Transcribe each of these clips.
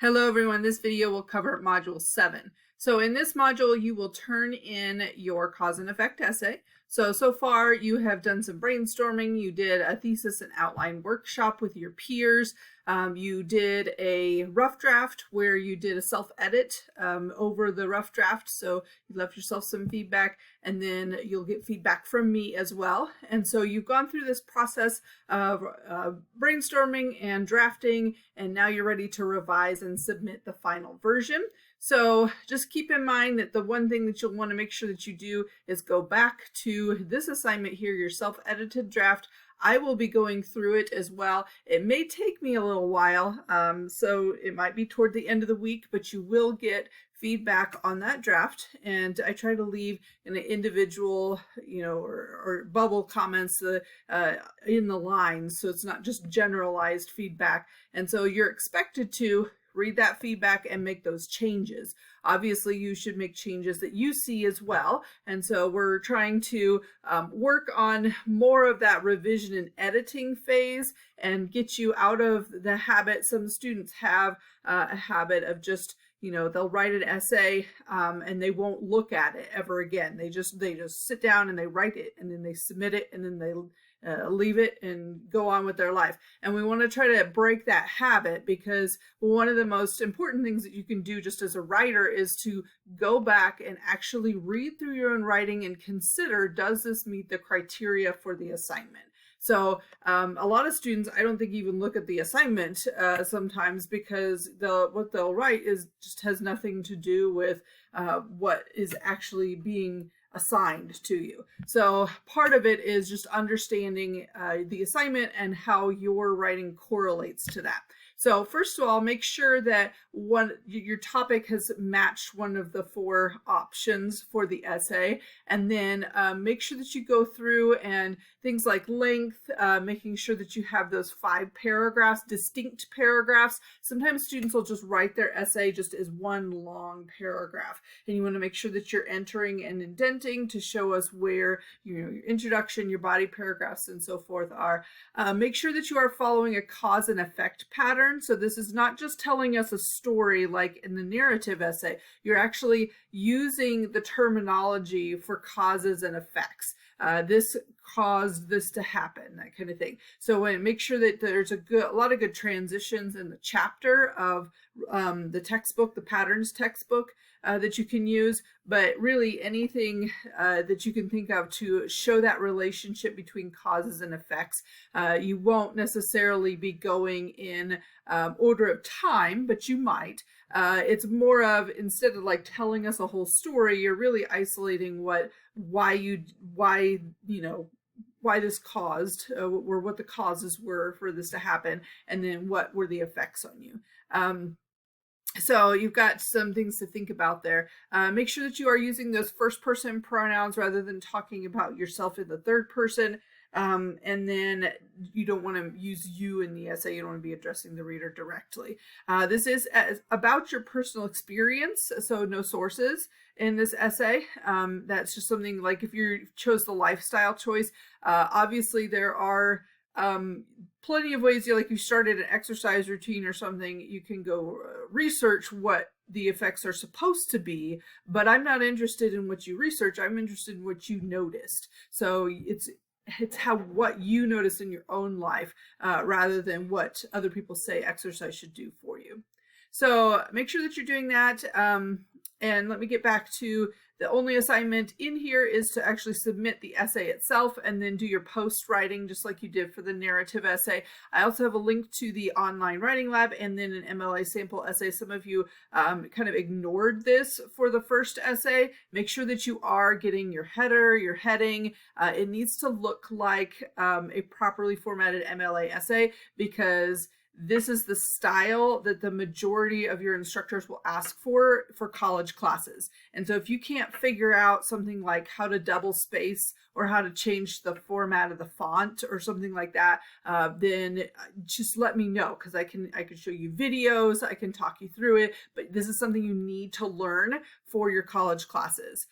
Hello everyone, this video will cover Module 7. So in this module, you will turn in your cause and effect essay. So far you have done some brainstorming, you did a thesis and outline workshop with your peers, you did a rough draft where you did a self-edit over the rough draft, so you left yourself some feedback, and then you'll get feedback from me as well. And so you've gone through this process of brainstorming and drafting, and now you're ready to revise and submit the final version. So just keep in mind that the one thing that you'll want to make sure that you do is go back to this assignment here, your self-edited draft. I will be going through it as well. It may take me a little while, so it might be toward the end of the week, but you will get feedback on that draft. And I try to leave in an individual, or bubble comments in the lines, so it's not just generalized feedback. And so you're expected to read that feedback and make those changes. Obviously, you should make changes that you see as well. And so we're trying to work on more of that revision and editing phase and get you out of the habit. Some students have a habit of just, they'll write an essay and they won't look at it ever again. They just sit down and they write it, and then they submit it, and then they leave it and go on with their life. And we want to try to break that habit, because one of the most important things that you can do just as a writer is to go back and actually read through your own writing and consider, does this meet the criteria for the assignment? So a lot of students, I don't think, even look at the assignment sometimes, because what they'll write just has nothing to do with what is actually being assigned to you. So part of it is just understanding the assignment and how your writing correlates to that. So first of all, make sure that your topic has matched one of the 4 options for the essay, and then make sure that you go through and things like length, making sure that you have those 5 paragraphs, distinct paragraphs. Sometimes students will just write their essay just as one long paragraph, and you want to make sure that you're entering and indenting to show us where your introduction, your body paragraphs, and so forth are. Make sure that you are following a cause and effect pattern. So this is not just telling us a story like in the narrative essay. You're actually using the terminology for causes and effects. This caused this to happen, that kind of thing. So make sure that there's a lot of good transitions in the chapter of the textbook, the patterns textbook that you can use, but really anything that you can think of to show that relationship between causes and effects. You won't necessarily be going in order of time, but you might. It's more of, instead of like telling us a whole story, you're really isolating why this caused, or what the causes were for this to happen, and then what were the effects on you. So you've got some things to think about there. Make sure that you are using those first-person pronouns rather than talking about yourself in the third person. And then you don't want to use you in the essay. You don't want to be addressing the reader directly. This is about your personal experience, so no sources in this essay. That's just something like if you chose the lifestyle choice. Obviously, there are plenty of ways, like you started an exercise routine or something, you can go research what the effects are supposed to be, but I'm not interested in what you research. I'm interested in what you noticed. So it's what you notice in your own life rather than what other people say exercise should do for you. So make sure that you're doing that. And let me get back to the only assignment in here is to actually submit the essay itself and then do your post writing just like you did for the narrative essay. I also have a link to the online writing lab and then an MLA sample essay. Some of you kind of ignored this for the first essay. Make sure that you are getting your header, your heading. It needs to look like a properly formatted MLA essay, because this is the style that the majority of your instructors will ask for college classes. And so if you can't figure out something like how to double space or how to change the format of the font or something like that, then just let me know, because I can show you videos, I can talk you through it, but this is something you need to learn for your college classes.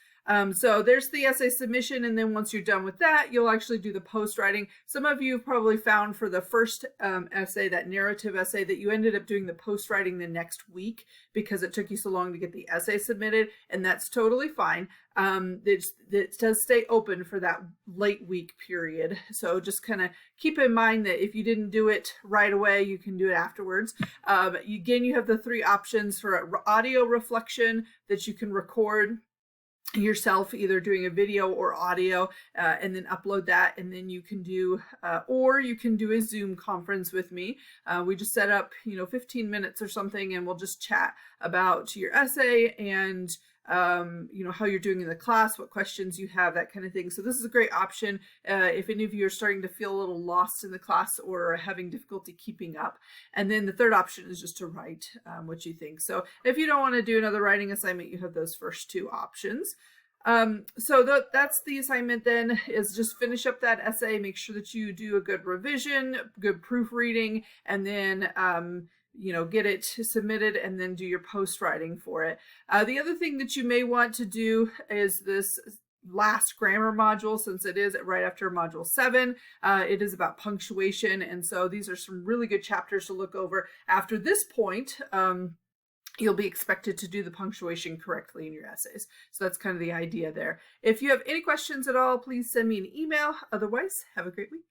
So there's the essay submission, and then once you're done with that, you'll actually do the post writing. Some of you have probably found for the first essay, that narrative essay, that you ended up doing the post writing the next week because it took you so long to get the essay submitted, and that's totally fine. It does stay open for that late week period. So just kind of keep in mind that if you didn't do it right away, you can do it afterwards. Again, you have the 3 options for audio reflection that you can record yourself, either doing a video or audio, and then upload that, and then you can do or you can do a Zoom conference with me. We just set up 15 minutes or something, and we'll just chat about your essay and how you're doing in the class, what questions you have, that kind of thing. So this is a great option if any of you are starting to feel a little lost in the class or having difficulty keeping up. And then the third option is just to write what you think. So if you don't want to do another writing assignment, you have those first 2 options. So that's the assignment then, is just finish up that essay, make sure that you do a good revision, good proofreading, and then get it submitted, and then do your post writing for it. The other thing that you may want to do is this last grammar module, since it is right after module 7. It is about punctuation, and so these are some really good chapters to look over. After this point, you'll be expected to do the punctuation correctly in your essays. So that's kind of the idea there. If you have any questions at all, please send me an email. Otherwise, have a great week.